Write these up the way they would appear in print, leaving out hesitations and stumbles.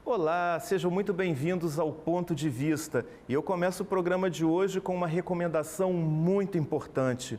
Olá, sejam muito bem-vindos ao Ponto de Vista. E eu começo o programa de hoje com uma recomendação muito importante.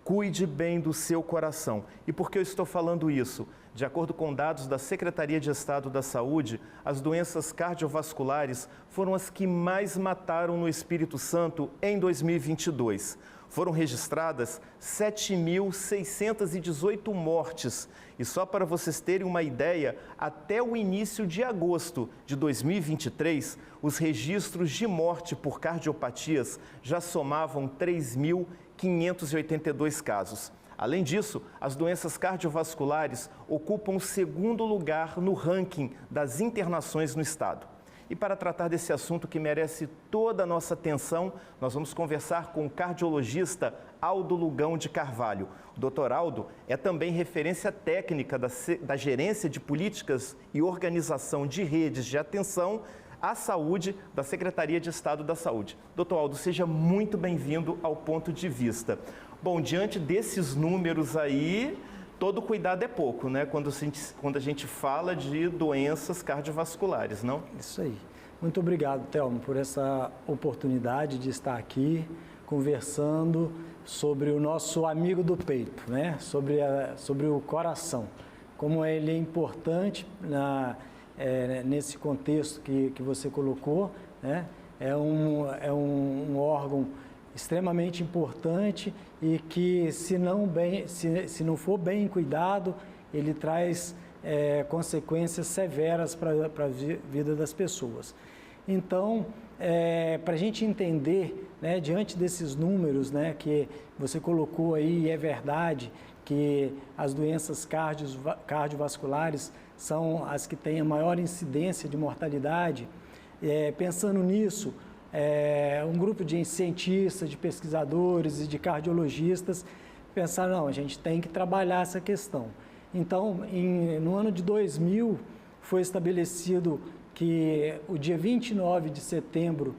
Cuide bem do seu coração. E por que eu estou falando isso? De acordo com dados da Secretaria de Estado da Saúde, as doenças cardiovasculares foram as que mais mataram no Espírito Santo em 2022. Foram registradas 7.618 mortes. E só para vocês terem uma ideia, até o início de agosto de 2023, os registros de morte por cardiopatias já somavam 3.582 casos. Além disso, as doenças cardiovasculares ocupam o segundo lugar no ranking das internações no estado. E para tratar desse assunto que merece toda a nossa atenção, nós vamos conversar com o cardiologista Aldo Lugão de Carvalho. O Dr. Aldo é também referência técnica da Gerência de Políticas e Organização de Redes de Atenção à Saúde da Secretaria de Estado da Saúde. Dr. Aldo, seja muito bem-vindo ao Ponto de Vista. Bom, diante desses números aí, todo cuidado é pouco, né? Quando a gente fala de doenças cardiovasculares, não? Isso aí. Muito obrigado, Thelma, por essa oportunidade de estar aqui conversando sobre o nosso amigo do peito, né? Sobre o coração. Como ele é importante nesse contexto que você colocou, né? É um órgão extremamente importante e que, se não for bem cuidado, ele traz consequências severas para a vida das pessoas. Então, para a gente entender, né, diante desses números, né, que você colocou aí, e é verdade que as doenças cardiovasculares são as que têm a maior incidência de mortalidade, pensando nisso, um grupo de cientistas, de pesquisadores e de cardiologistas pensaram, não, a gente tem que trabalhar essa questão. Então, no ano de 2000, foi estabelecido que o dia 29 de setembro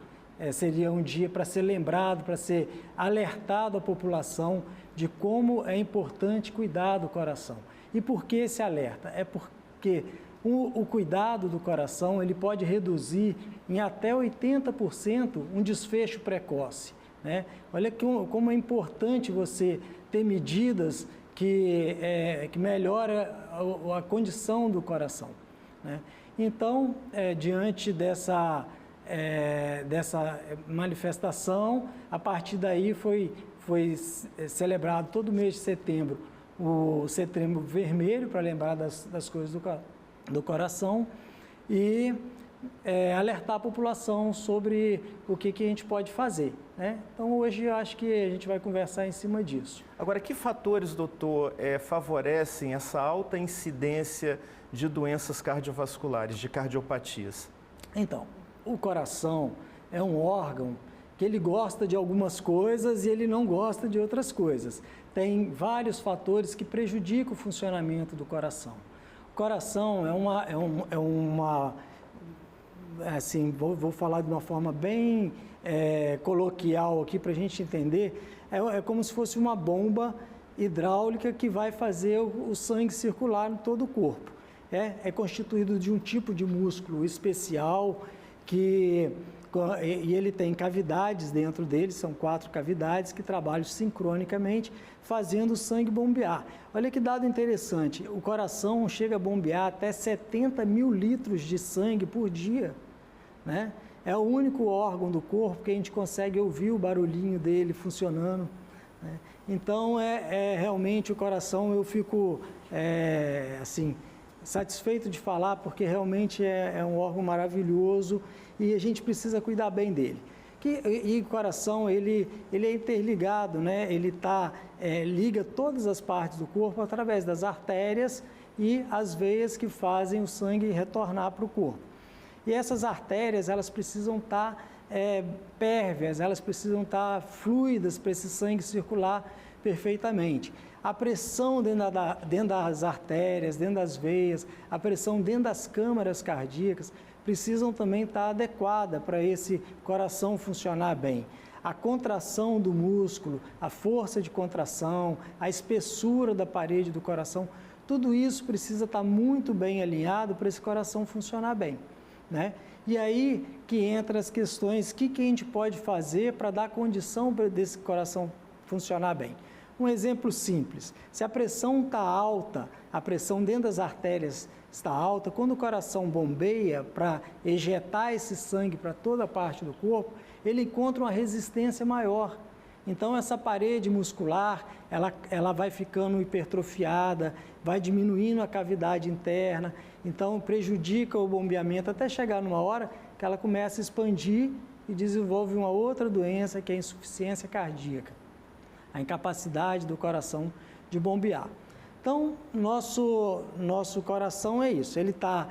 seria um dia para ser lembrado, para ser alertado à população de como é importante cuidar do coração. E por que esse alerta? É porque o cuidado do coração ele pode reduzir em até 80% um desfecho precoce, né? Olha como é importante você ter medidas que melhoram a condição do coração, né? Então, diante dessa manifestação, a partir daí foi celebrado todo mês de setembro o Setembro Vermelho, para lembrar das coisas do coração e alertar a população sobre o que a gente pode fazer, né? Então, hoje eu acho que a gente vai conversar em cima disso. Agora, que fatores, doutor, favorecem essa alta incidência de doenças cardiovasculares, de cardiopatias? Então, o coração é um órgão que ele gosta de algumas coisas e ele não gosta de outras coisas. Tem vários fatores que prejudicam o funcionamento do coração. O coração assim, vou falar de uma forma bem coloquial aqui para a gente entender, é como se fosse uma bomba hidráulica que vai fazer o sangue circular em todo o corpo. É constituído de um tipo de músculo especial e ele tem cavidades dentro dele, são 4 cavidades que trabalham sincronicamente, fazendo o sangue bombear. Olha que dado interessante, o coração chega a bombear até 70 mil litros de sangue por dia, né? É o único órgão do corpo que a gente consegue ouvir o barulhinho dele funcionando, né? Então, realmente o coração, eu fico assim, satisfeito de falar, porque realmente é um órgão maravilhoso e a gente precisa cuidar bem dele. E o coração, ele é interligado, né? Ele liga todas as partes do corpo através das artérias e as veias que fazem o sangue retornar para o corpo. E essas artérias, elas precisam estar pérvias, elas precisam estar fluidas para esse sangue circular perfeitamente. A pressão dentro das artérias, dentro das veias, a pressão dentro das câmaras cardíacas precisam também estar adequada para esse coração funcionar bem. a contração do músculo, a força de contração, a espessura da parede do coração, tudo isso precisa estar muito bem alinhado para esse coração funcionar bem, né? E aí que entra as questões, o que a gente pode fazer para dar condição para desse coração funcionar bem. Um exemplo simples, se a pressão está alta, a pressão dentro das artérias está alta, quando o coração bombeia para ejetar esse sangue para toda a parte do corpo, ele encontra uma resistência maior. Então, essa parede muscular, ela vai ficando hipertrofiada, vai diminuindo a cavidade interna, então prejudica o bombeamento até chegar numa hora que ela começa a expandir e desenvolve uma outra doença, que é a insuficiência cardíaca, a incapacidade do coração de bombear. Então, nosso coração é isso, ele está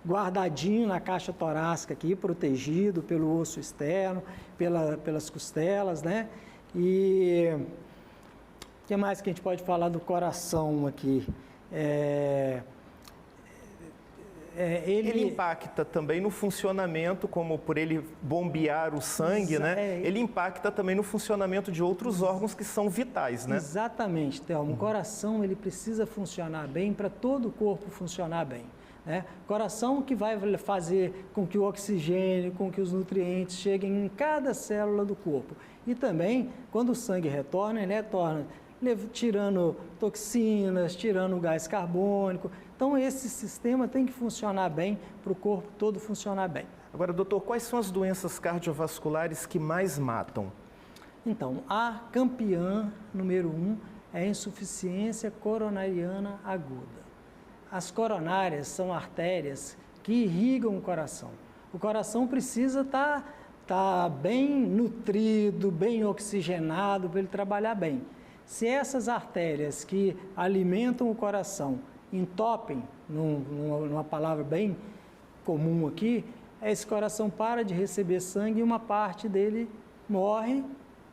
guardadinho na caixa torácica aqui, protegido pelo osso externo, pelas costelas, né? E o que mais que a gente pode falar do coração aqui? Ele impacta também no funcionamento, como por ele bombear o sangue, né? Ele impacta também no funcionamento de outros órgãos que são vitais, né? Exatamente, Thelma. O coração, ele precisa funcionar bem para todo o corpo funcionar bem, né? Coração que vai fazer com que o oxigênio, com que os nutrientes cheguem em cada célula do corpo. E também, quando o sangue retorna, ele retorna tirando toxinas, tirando o gás carbônico. Então, esse sistema tem que funcionar bem para o corpo todo funcionar bem. Agora, doutor, quais são as doenças cardiovasculares que mais matam? Então, a campeã número 1 é a insuficiência coronariana aguda. As coronárias são artérias que irrigam o coração. O coração precisa estar bem nutrido, bem oxigenado para ele trabalhar bem. Se essas artérias que alimentam o coração entopem, numa palavra bem comum aqui, esse coração para de receber sangue e uma parte dele morre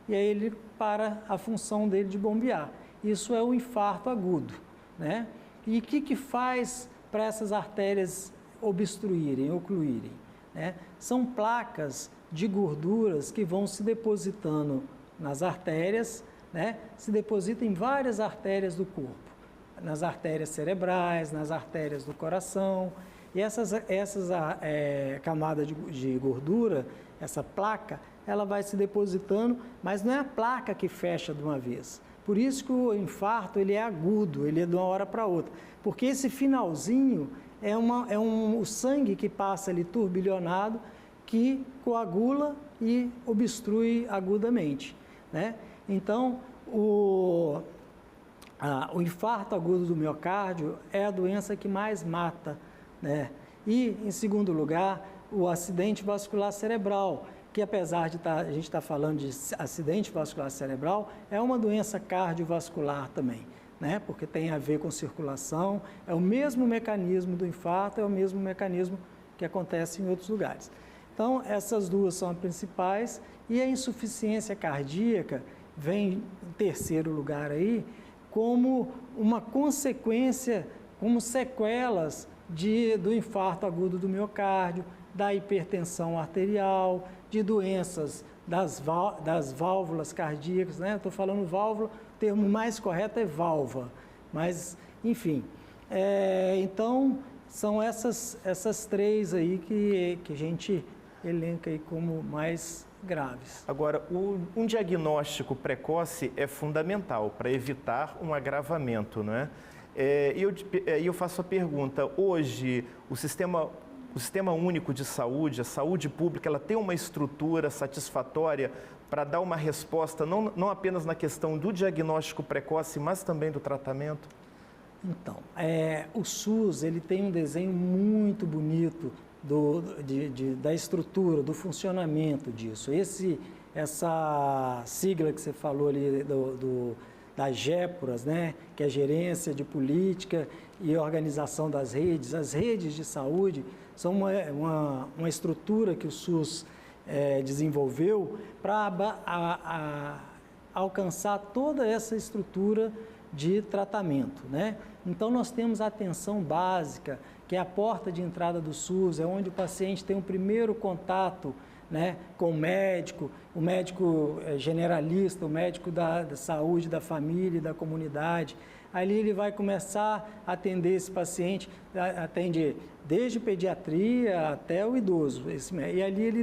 e aí ele para a função dele de bombear. Isso é o infarto agudo, né? E o que faz para essas artérias obstruírem, ocluírem, né? São placas de gorduras que vão se depositando nas artérias, né? Se depositam em várias artérias do corpo, nas artérias cerebrais, nas artérias do coração. E essas camadas de gordura, essa placa, ela vai se depositando, mas não é a placa que fecha de uma vez. Por isso que o infarto ele é agudo, ele é de uma hora para outra. Porque esse finalzinho o sangue que passa ali turbilhonado, que coagula e obstrui agudamente, né? Então, o infarto agudo do miocárdio é a doença que mais mata, né? E, em segundo lugar, o acidente vascular cerebral, que apesar de a gente estar falando de acidente vascular cerebral, é uma doença cardiovascular também, né? Porque tem a ver com circulação, é o mesmo mecanismo do infarto, é o mesmo mecanismo que acontece em outros lugares. Então, essas duas são as principais, e a insuficiência cardíaca vem em terceiro lugar aí, como uma consequência, como sequelas do infarto agudo do miocárdio, da hipertensão arterial, de doenças das válvulas cardíacas, né? Estou falando válvula, o termo mais correto é válvula, mas, enfim. Então, são essas três aí que a gente elenca aí como mais graves. Agora, um diagnóstico precoce é fundamental para evitar um agravamento, não é? E eu faço a pergunta, hoje o Sistema Único de Saúde, a saúde pública, ela tem uma estrutura satisfatória para dar uma resposta, não apenas na questão do diagnóstico precoce, mas também do tratamento? Então, o SUS ele tem um desenho muito bonito da estrutura, do funcionamento disso. Essa sigla que você falou ali das GEPORAS, né, que é a Gerência de Política e Organização das Redes, as redes de saúde são uma estrutura que o SUS desenvolveu para alcançar toda essa estrutura de tratamento, né? Então, nós temos a atenção básica, que é a porta de entrada do SUS, é onde o paciente tem o primeiro contato, né, com o médico generalista, o médico da saúde, da família e da comunidade. Ali ele vai começar a atender esse paciente, atende desde pediatria até o idoso. E ali ele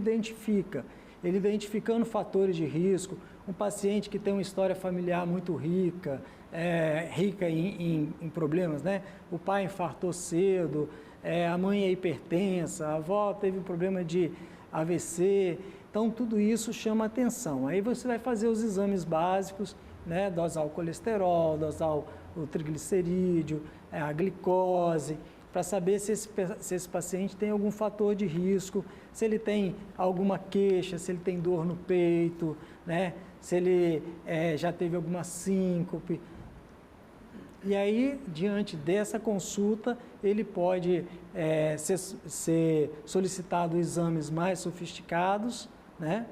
identificando fatores de risco, um paciente que tem uma história familiar muito rica, rica em problemas, né? O pai infartou cedo, a mãe é hipertensa, a avó teve um problema de AVC. Então, tudo isso chama atenção. Aí você vai fazer os exames básicos, né? Dosar o colesterol, dosar o triglicerídeo, a glicose, para saber se esse paciente tem algum fator de risco, se ele tem alguma queixa, se ele tem dor no peito, né? Se ele já teve alguma síncope. E aí, diante dessa consulta, ele pode ser solicitado exames mais sofisticados, né?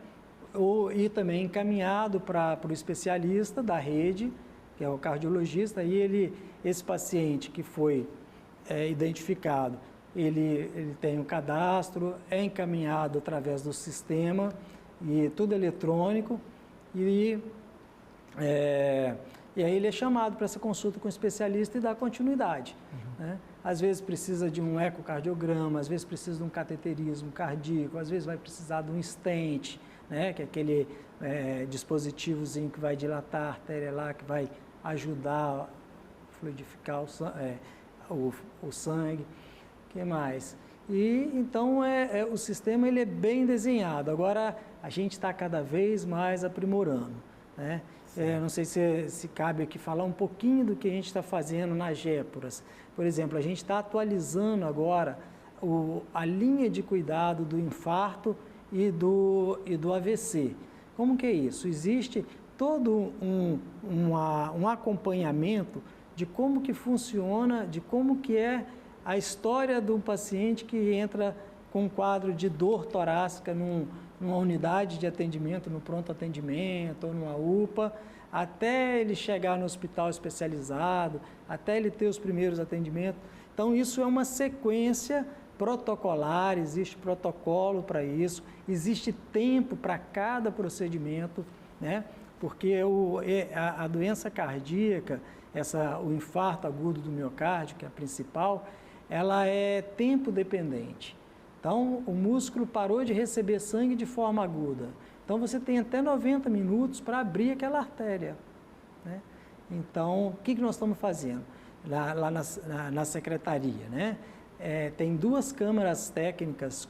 E também encaminhado para o especialista da rede, que é o cardiologista, e esse paciente que foi identificado, ele tem um cadastro, é encaminhado através do sistema, e tudo eletrônico, e aí ele é chamado para essa consulta com o especialista e dá continuidade. Né? Às vezes precisa de um ecocardiograma, às vezes precisa de um cateterismo cardíaco, às vezes vai precisar de um stent, né? Que é aquele dispositivozinho que vai dilatar a artéria lá, que vai ajudar a fluidificar o sangue. O que mais? E então o sistema ele é bem desenhado. Agora a gente está cada vez mais aprimorando, né? Não sei se cabe aqui falar um pouquinho do que a gente está fazendo na Géporas. Por exemplo, a gente está atualizando agora a linha de cuidado do infarto e do AVC. Como que é isso? Existe todo um acompanhamento de como que funciona, de como que é a história de um paciente que entra com um quadro de dor torácica numa unidade de atendimento, no pronto atendimento ou numa UPA, até ele chegar no hospital especializado, até ele ter os primeiros atendimentos. Então, isso é uma sequência protocolar, existe protocolo para isso, existe tempo para cada procedimento, né? Porque a doença cardíaca, o infarto agudo do miocárdio, que é a principal, ela é tempo dependente. Então, o músculo parou de receber sangue de forma aguda. Então, você tem até 90 minutos para abrir aquela artéria, né? Então, o que nós estamos fazendo lá na secretaria, né? Tem 2 câmaras técnicas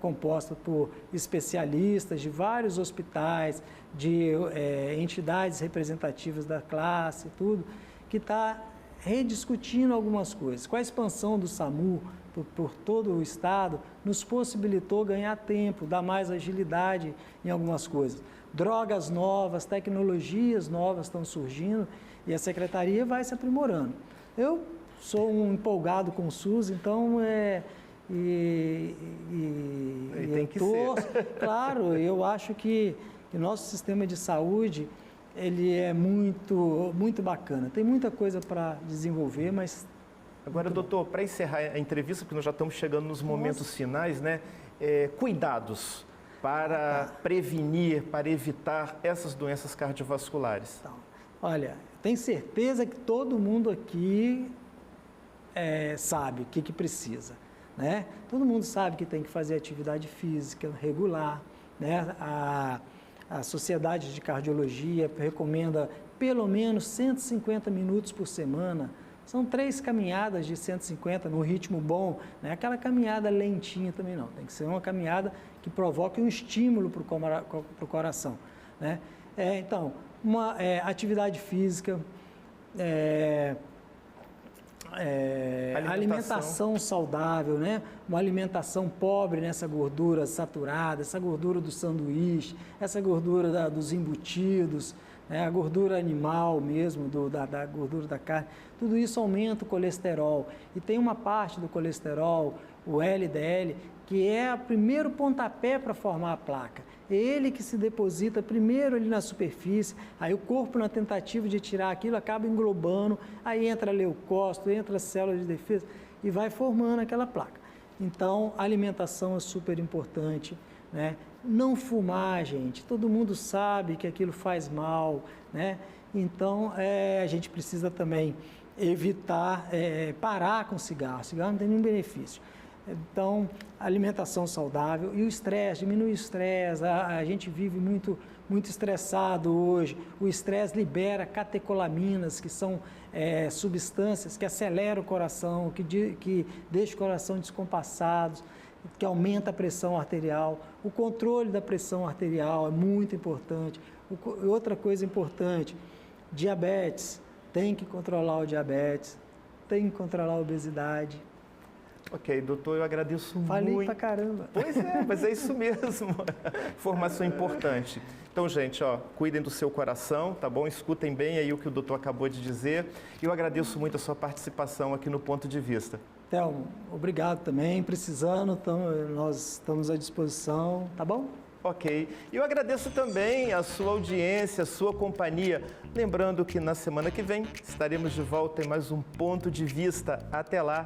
compostas por especialistas de vários hospitais, de entidades representativas da classe, tudo, que está rediscutindo algumas coisas. Com a expansão do SAMU por todo o estado, nos possibilitou ganhar tempo, dar mais agilidade em algumas coisas. Drogas novas, tecnologias novas estão surgindo e a secretaria vai se aprimorando. Eu sou um empolgado com o SUS, então tem que ser. Claro, eu acho que o nosso sistema de saúde ele é muito, muito bacana. Tem muita coisa para desenvolver, mas... Agora, doutor, para encerrar a entrevista, porque nós já estamos chegando nos momentos finais, né? Cuidados para prevenir, para evitar essas doenças cardiovasculares. Então, olha, tenho certeza que todo mundo aqui sabe o que precisa, né? Todo mundo sabe que tem que fazer atividade física regular, né? A Sociedade de Cardiologia recomenda pelo menos 150 minutos por semana. São 3 caminhadas de 150 no ritmo bom, não é aquela caminhada lentinha também não, tem que ser uma caminhada que provoque um estímulo para o coração, né? Então, uma atividade física, alimentação saudável, né? Uma alimentação pobre nessa gordura saturada, essa gordura do sanduíche, essa gordura dos embutidos, né? A gordura animal mesmo, da gordura da carne, tudo isso aumenta o colesterol. E tem uma parte do colesterol, o LDL, que é o primeiro pontapé para formar a placa. É ele que se deposita primeiro ali na superfície, aí o corpo, na tentativa de tirar aquilo, acaba englobando, aí entra leucócito, entra célula de defesa e vai formando aquela placa. Então, a alimentação é super importante, né? Não fumar, gente, todo mundo sabe que aquilo faz mal, né? Então, a gente precisa também evitar, parar com cigarro. Cigarro não tem nenhum benefício. Então, alimentação saudável e o estresse, diminuir o estresse. A gente vive muito estressado hoje. O estresse libera catecolaminas, que são substâncias que aceleram o coração, que deixam o coração descompassado, que aumenta a pressão arterial. O controle da pressão arterial é muito importante. Outra coisa importante, diabetes. Tem que controlar o diabetes, tem que controlar a obesidade. Ok, doutor, eu agradeço muito. Falei pra caramba. Pois é, mas é isso mesmo. Informação importante. Então, gente, cuidem do seu coração, tá bom? Escutem bem aí o que o doutor acabou de dizer. E eu agradeço muito a sua participação aqui no Ponto de Vista. Thelmo, obrigado também. Precisando, nós estamos à disposição, tá bom? Ok. E eu agradeço também a sua audiência, a sua companhia. Lembrando que na semana que vem estaremos de volta em mais um Ponto de Vista. Até lá!